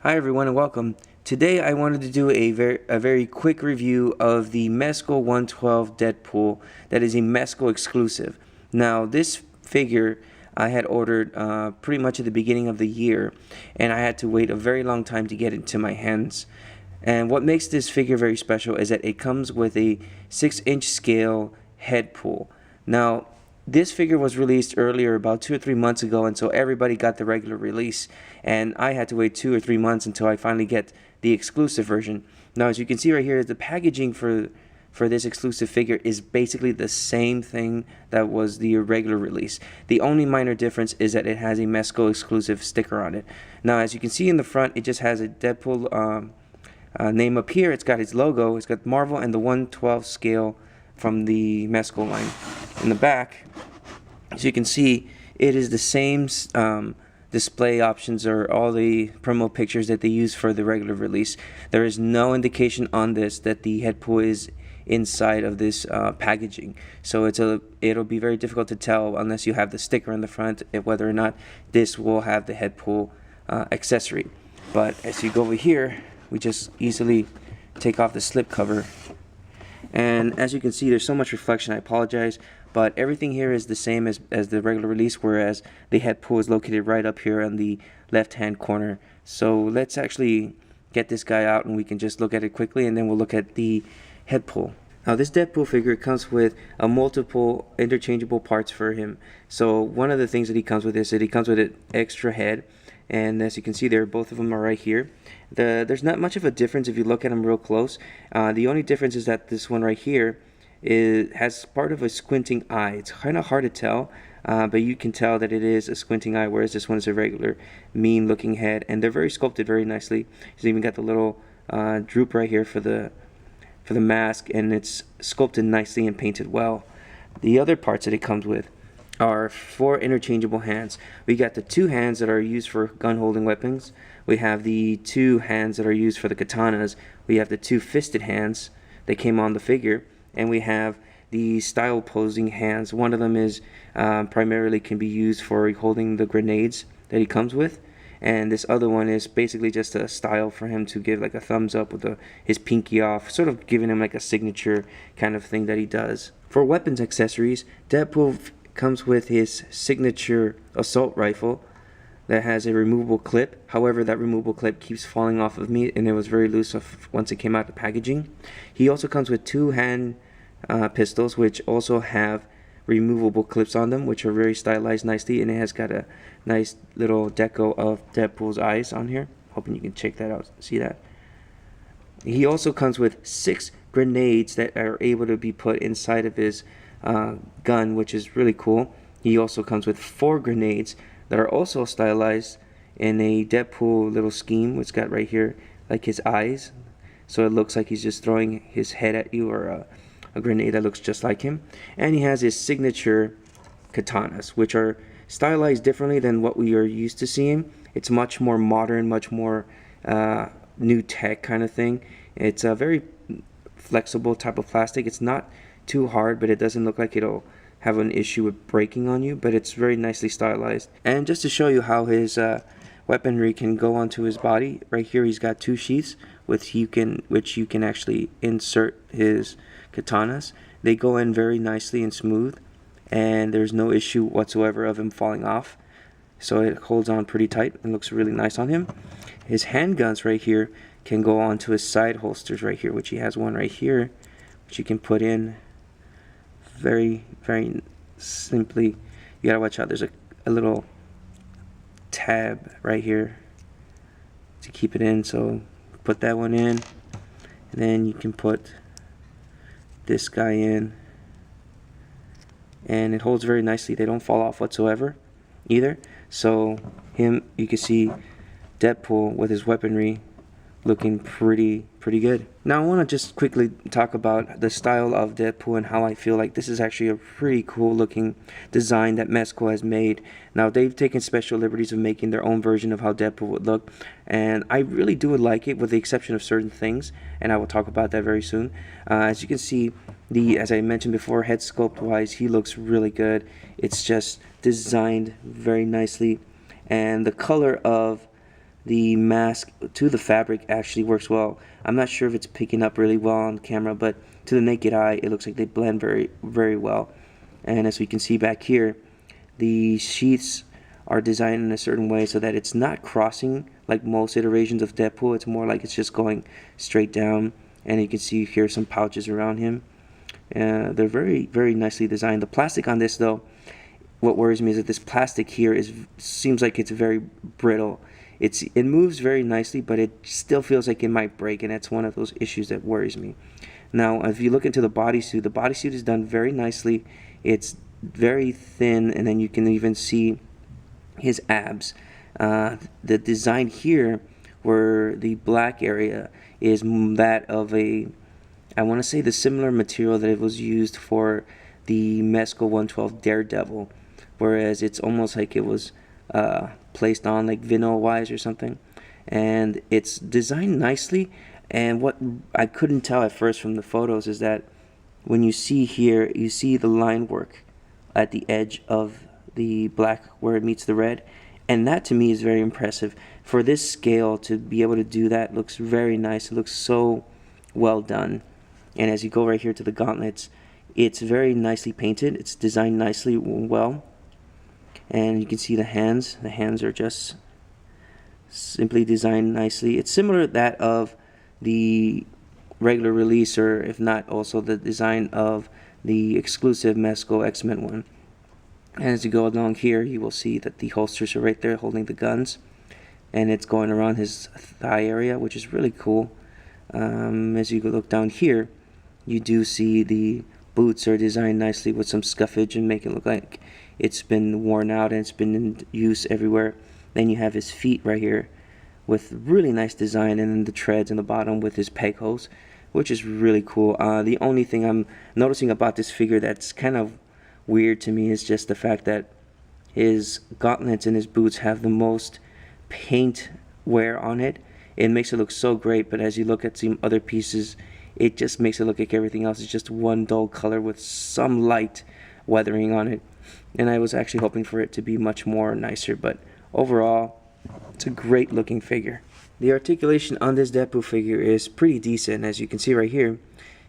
Hi everyone and welcome. Today I wanted to do a very quick review of the Mezco 112 Deadpool that is a Mezco exclusive. Now this figure I had ordered pretty much at the beginning of the year, and I had to wait a very long time to get it to my hands. And what makes this figure very special is that it comes with a 6-inch scale Headpool. Now this figure was released earlier about 2 or 3 months ago, and so everybody got the regular release, and I had to wait 2 or 3 months until I finally get the exclusive version. Now as you can see right here, the packaging for this exclusive figure is basically the same thing that was the regular release. The only minor difference is that it has a Mezco exclusive sticker on it. Now as you can see in the front, it just has a Deadpool name up here. It's got his logo, it's got Marvel and the 1/12 scale from the Mezco line. In the back, as you can see, it is the same display options or all the promo pictures that they use for the regular release. There is no indication on this that the Headpool is inside of this packaging, so it'll be very difficult to tell unless you have the sticker on the front whether or not this will have the Headpool accessory. But as you go over here, we just easily take off the slip cover, and as you can see, there's so much reflection. I apologize, but everything here is the same as the regular release, whereas the Headpool is located right up here on the left hand corner. So let's actually get this guy out and we can just look at it quickly, and then we'll look at the Headpool. Now this Deadpool figure comes with a multiple interchangeable parts for him. So one of the things that he comes with is that he comes with an extra head, and as you can see there, both of them are right here. There's not much of a difference if you look at them real close. The only difference is that this one right here has part of a squinting eye. It's kind of hard to tell, but you can tell that it is a squinting eye, whereas this one is a regular mean looking head, and they're very sculpted very nicely. He's even got the little droop right here for the mask, and it's sculpted nicely and painted well. The other parts that it comes with are 4 interchangeable hands. We got the 2 hands that are used for gun holding weapons. We have the 2 hands that are used for the katanas. We have the 2 fisted hands that came on the figure, and we have the style posing hands. One of them is primarily can be used for holding the grenades that he comes with, and this other one is basically just a style for him to give like a thumbs up with his pinky off, sort of giving him like a signature kind of thing that he does. For weapons accessories, Deadpool comes with his signature assault rifle that has a removable clip. However, that removable clip keeps falling off of me, and it was very loose once it came out of the packaging. He also comes with 2 hand pistols, which also have removable clips on them, which are very stylized nicely, and it has got a nice little deco of Deadpool's eyes on here. Hoping you can check that out, see that. He also comes with 6 grenades that are able to be put inside of his gun, which is really cool. He also comes with 4 grenades that are also stylized in a Deadpool little scheme, which got right here like his eyes, so it looks like he's just throwing his head at you, or a grenade that looks just like him. And he has his signature katanas, which are stylized differently than what we are used to seeing. It's much more modern, much more new tech kind of thing. It's a very flexible type of plastic. It's not too hard, but it doesn't look like it'll have an issue with breaking on you, but it's very nicely stylized. And just to show you how his weaponry can go onto his body, right here he's got 2 sheaths which you can actually insert his katanas. They go in very nicely and smooth, and there's no issue whatsoever of him falling off, so it holds on pretty tight and looks really nice on him. His handguns right here can go onto his side holsters right here, which he has one right here, which you can put in very simply. You gotta watch out, there's a little tab right here to keep it in, so put that one in, and then you can put this guy in, and it holds very nicely. They don't fall off whatsoever either. So you can see Deadpool with his weaponry looking pretty good. Now I want to just quickly talk about the style of Deadpool and how I feel like this is actually a pretty cool looking design that Mezco has made. Now they've taken special liberties of making their own version of how Deadpool would look, and I really do like it, with the exception of certain things, and I will talk about that very soon. As you can see, as I mentioned before, head sculpt wise, he looks really good. It's just designed very nicely, and the color of the mask to the fabric actually works well. I'm not sure if it's picking up really well on camera, but to the naked eye it looks like they blend very well. And as we can see back here, the sheaths are designed in a certain way so that it's not crossing like most iterations of Deadpool. It's more like it's just going straight down, and you can see here some pouches around him. They're very nicely designed. The plastic on this, though, what worries me is that this plastic here seems like it's very brittle. It moves very nicely, but it still feels like it might break, and that's one of those issues that worries me. Now, if you look into the bodysuit is done very nicely. It's very thin, and then you can even see his abs. The design here, where the black area is that of I want to say the similar material that it was used for the Mezco 112 Daredevil, whereas it's almost like it was placed on like vinyl wise or something, and it's designed nicely. And what I couldn't tell at first from the photos is that when you see here, you see the line work at the edge of the black where it meets the red, and that to me is very impressive. For this scale to be able to do that looks very nice. It looks so well done. And as you go right here to the gauntlets, it's very nicely painted. It's designed nicely well, and you can see the hands. The hands are just simply designed nicely. It's similar to that of the regular release, or if not also the design of the exclusive Mezco X-Men one. And as you go along here, you will see that the holsters are right there holding the guns, and it's going around his thigh area, which is really cool. As you look down here, you do see the boots are designed nicely with some scuffage and make it look like it's been worn out and it's been in use everywhere. Then you have his feet right here with really nice design, and then the treads in the bottom with his peg holes, which is really cool. The only thing I'm noticing about this figure that's kind of weird to me is just the fact that his gauntlets and his boots have the most paint wear on it. It makes it look so great, but as you look at some other pieces, it just makes it look like everything else is just one dull color with some light weathering on it. And I was actually hoping for it to be much more nicer, but overall, it's a great looking figure. The articulation on this Deadpool figure is pretty decent. As you can see right here,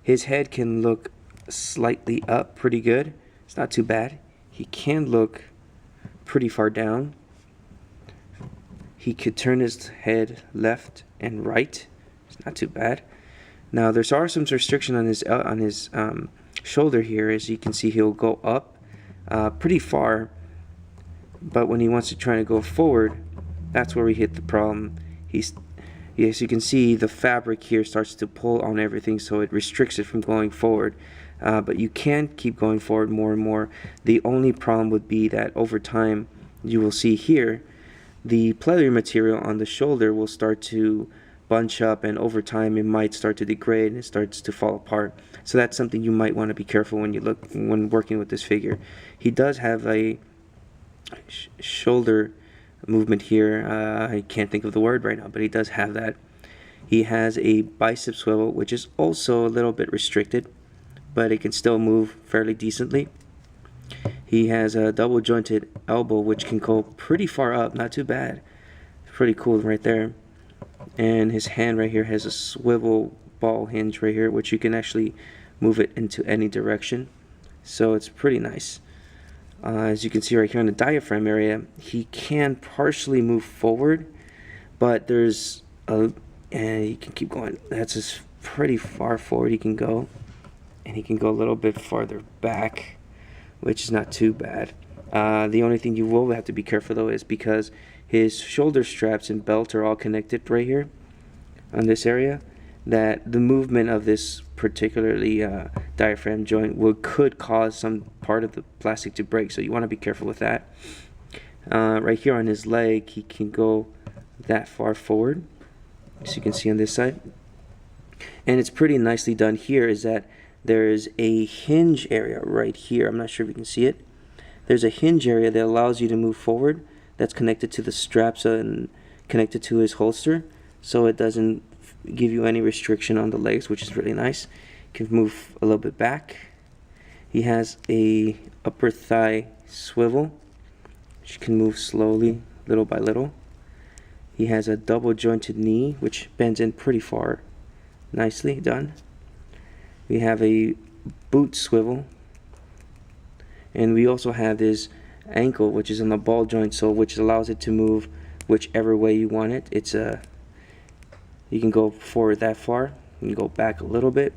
his head can look slightly up pretty good. It's not too bad. He can look pretty far down. He could turn his head left and right. It's not too bad. Now there are some restriction on his shoulder here. As you can see, he'll go up pretty far, but when he wants to try to go forward, that's where we hit the problem. Yes, you can see the fabric here starts to pull on everything, so it restricts it from going forward. But you can keep going forward more and more. The only problem would be that over time, you will see here, the pleather material on the shoulder will start to bunch up, and over time it might start to degrade and it starts to fall apart. So that's something you might want to be careful when working with this figure. He does have a shoulder movement here. I can't think of the word right now, but he does have that. He has a bicep swivel, which is also a little bit restricted, but it can still move fairly decently. He has a double jointed elbow, which can go pretty far up, not too bad. Pretty cool right there. And his hand right here has a swivel ball hinge right here, which you can actually move it into any direction. So it's pretty nice. As you can see right here on the diaphragm area, he can partially move forward, but there's and he can keep going. That's just pretty far forward he can go, and he can go a little bit farther back, which is not too bad. The only thing you will have to be careful though is because his shoulder straps and belt are all connected right here on this area, that the movement of this particularly diaphragm joint could cause some part of the plastic to break, so you want to be careful with that. Right here on his leg, he can go that far forward, as you can see on this side. And it's pretty nicely done here is that there is a hinge area right here. I'm not sure if you can see it. There's a hinge area that allows you to move forward, that's connected to the straps and connected to his holster, so it doesn't give you any restriction on the legs, which is really nice. You can move a little bit back. He has a upper thigh swivel, which you can move slowly, little by little. He has a double jointed knee which bends in pretty far. Nicely done. We have a boot swivel, and we also have this ankle which is on the ball joint, so which allows it to move whichever way you want it. It's a you can go forward that far, you can go back a little bit,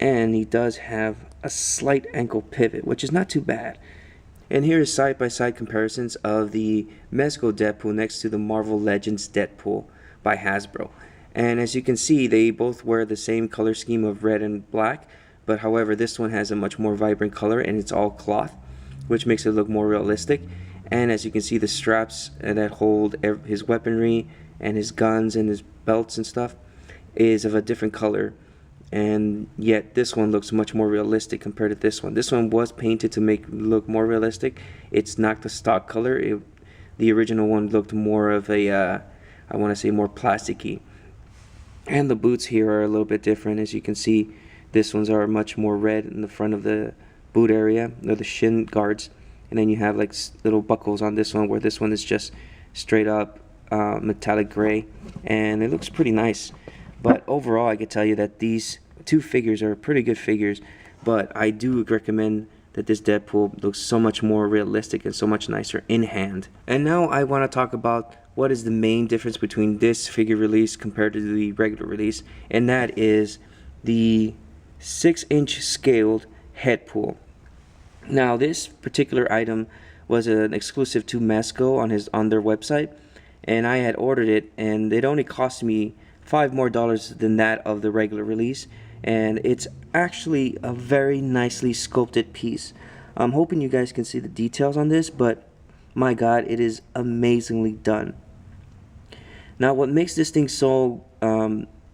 and he does have a slight ankle pivot, which is not too bad. And here is side-by-side comparisons of the Mezco Deadpool next to the Marvel Legends Deadpool by Hasbro. And as you can see, they both wear the same color scheme of red and black, but however this one has a much more vibrant color and it's all cloth, which makes it look more realistic. And as you can see, the straps that hold his weaponry and his guns and his belts and stuff is of a different color. And yet this one looks much more realistic compared to this one. This one was painted to make it look more realistic. It's not the stock color. The original one looked more of a, I want to say more plasticky. And the boots here are a little bit different. As you can see, this ones are much more red in the front of the boot area, or the shin guards. And then you have like little buckles on this one, where this one is just straight up metallic gray. And it looks pretty nice. But overall, I can tell you that these two figures are pretty good figures, but I do recommend that this Deadpool looks so much more realistic and so much nicer in hand. And now I want to talk about what is the main difference between this figure release compared to the regular release, and that is the 6-inch scaled Headpool. Now this particular item was an exclusive to Mezco on their website, and I had ordered it, and it only cost me $5 more than that of the regular release, and it's actually a very nicely sculpted piece. I'm hoping you guys can see the details on this, but my god, it is amazingly done. Now what makes this thing so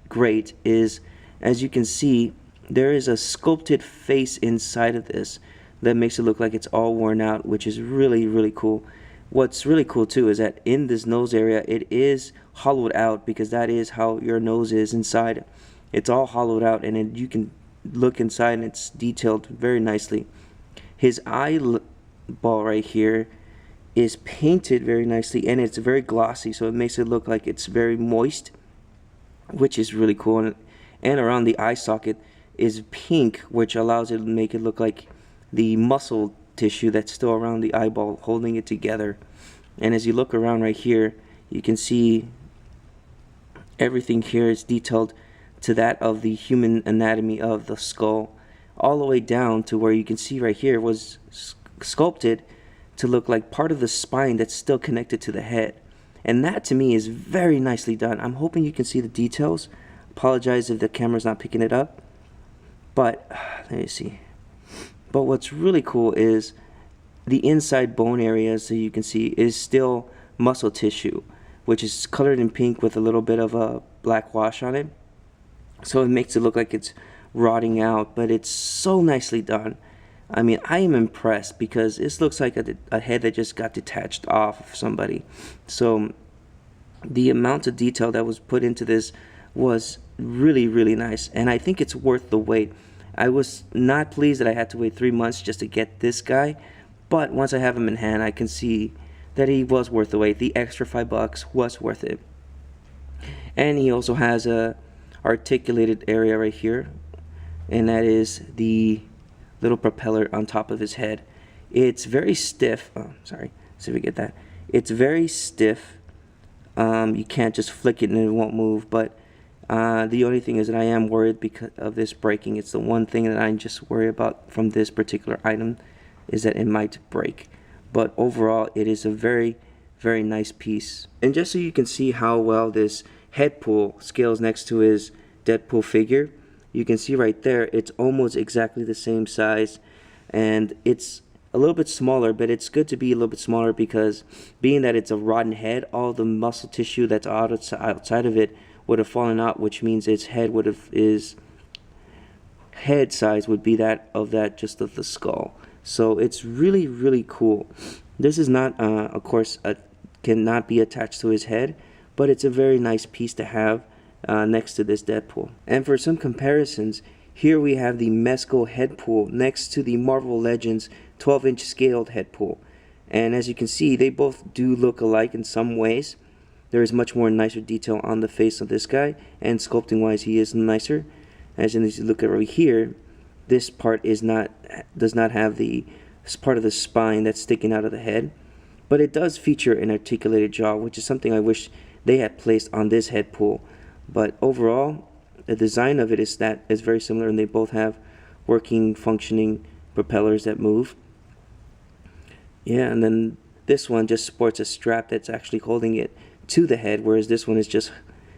great is, as you can see, there is a sculpted face inside of this that makes it look like it's all worn out, which is really cool. What's really cool too is that in this nose area, it is hollowed out, because that is how your nose is inside. It's all hollowed out, and you can look inside and it's detailed very nicely. His eyeball right here is painted very nicely, and it's very glossy, so it makes it look like it's very moist, which is really cool. And around the eye socket is pink, which allows it to make it look like the muscle tissue that's still around the eyeball holding it together. And as you look around right here, you can see everything here is detailed to that of the human anatomy of the skull, all the way down to where you can see right here was sculpted to look like part of the spine that's still connected to the head. And that to me is very nicely done. I'm hoping you can see the details. Apologize if the camera's not picking it up, but let me see. But what's really cool is the inside bone area, so you can see, is still muscle tissue, which is colored in pink with a little bit of a black wash on it. So it makes it look like it's rotting out, but it's so nicely done. I mean, I am impressed, because this looks like a head that just got detached off of somebody. So the amount of detail that was put into this was really nice, and I think it's worth the wait. I was not pleased that I had to wait 3 months just to get this guy, but once I have him in hand, I can see that he was worth the wait. The extra $5 was worth it. And he also has a articulated area right here, and that is the little propeller on top of his head. It's very stiff. Oh, sorry. See if we get that. It's very stiff. You can't just flick it and it won't move, but the only thing is that I am worried because of this breaking. It's the one thing that I just worry about from this particular item, is that it might break. But overall, it is a very nice piece. And just so you can see how well this Headpool scales next to his Deadpool figure, you can see right there, it's almost exactly the same size, and it's a little bit smaller, but it's good to be a little bit smaller, because being that it's a rotten head, all the muscle tissue that's outside of it would have fallen out, which means its head head size would be that of the skull. So it's really cool. This is not of course cannot be attached to his head, but it's a very nice piece to have next to this Deadpool. And for some comparisons, here we have the Mezco Headpool next to the Marvel Legends 12-inch scaled Headpool. And as you can see, they both do look alike in some ways. there is much more nicer detail on the face of this guy, and sculpting wise he is nicer. As you look at right here, this part does not have the part of the spine that's sticking out of the head, but it does feature an articulated jaw, which is something I wish they had placed on this Headpool. But overall, the design of it is very similar, and they both have working, functioning propellers that move. Yeah, and then this one just sports a strap that's actually holding it to the head, whereas this one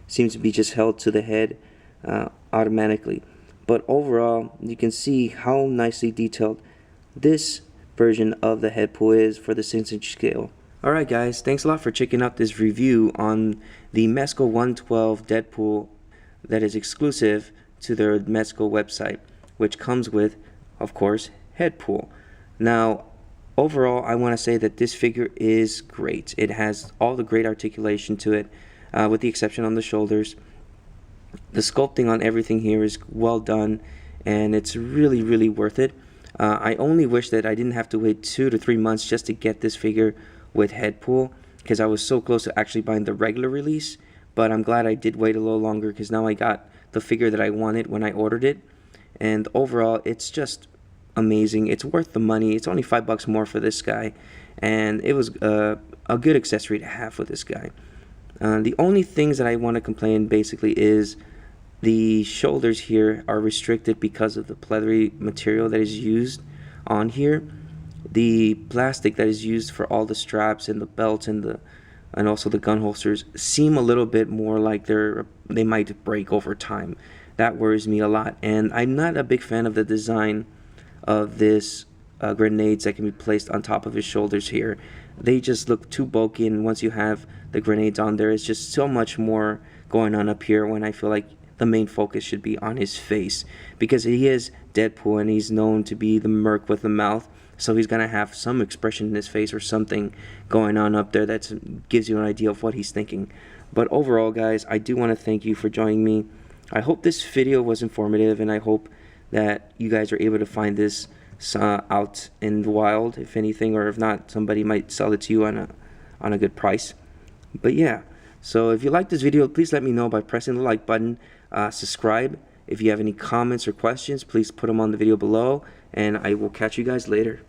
seems to be just held to the head automatically. But overall, you can see how nicely detailed this version of the Headpool is for the 6-inch scale. Alright guys, thanks a lot for checking out this review on the Mezco 112 Deadpool that is exclusive to their Mezco website, which comes with, of course, Headpool. Now, overall, I want to say that this figure is great. It has all the great articulation to it, with the exception on the shoulders. The sculpting on everything here is well done, and it's really, really worth it. I only wish that I didn't have to wait 2 to 3 months just to get this figure with Headpool, because I was so close to actually buying the regular release. But I'm glad I did wait a little longer, because now I got the figure that I wanted when I ordered it. And overall, it's just amazing. It's worth the money. It's only $5 more for this guy, and it was a good accessory to have with this guy. The only things that I want to complain basically is the shoulders here are restricted because of the pleathery material that is used on here. The plastic that is used for all the straps and the belts and also the gun holsters seem a little bit more like they might break over time. That worries me a lot, and I'm not a big fan of the design of this grenades that can be placed on top of his shoulders here. They just look too bulky, and once you have the grenades on there, it's just so much more going on up here, when I feel like the main focus should be on his face, because he is Deadpool and he's known to be the merc with the mouth, so he's gonna have some expression in his face or something going on up there that gives you an idea of what he's thinking. But overall guys, I do want to thank you for joining me. I hope this video was informative, and I hope that you guys are able to find this out in the wild, if anything, or if not, somebody might sell it to you on a good price. But yeah, so if you like this video, please let me know by pressing the like button. Subscribe. If you have any comments or questions, please put them on the video below, and I will catch you guys later.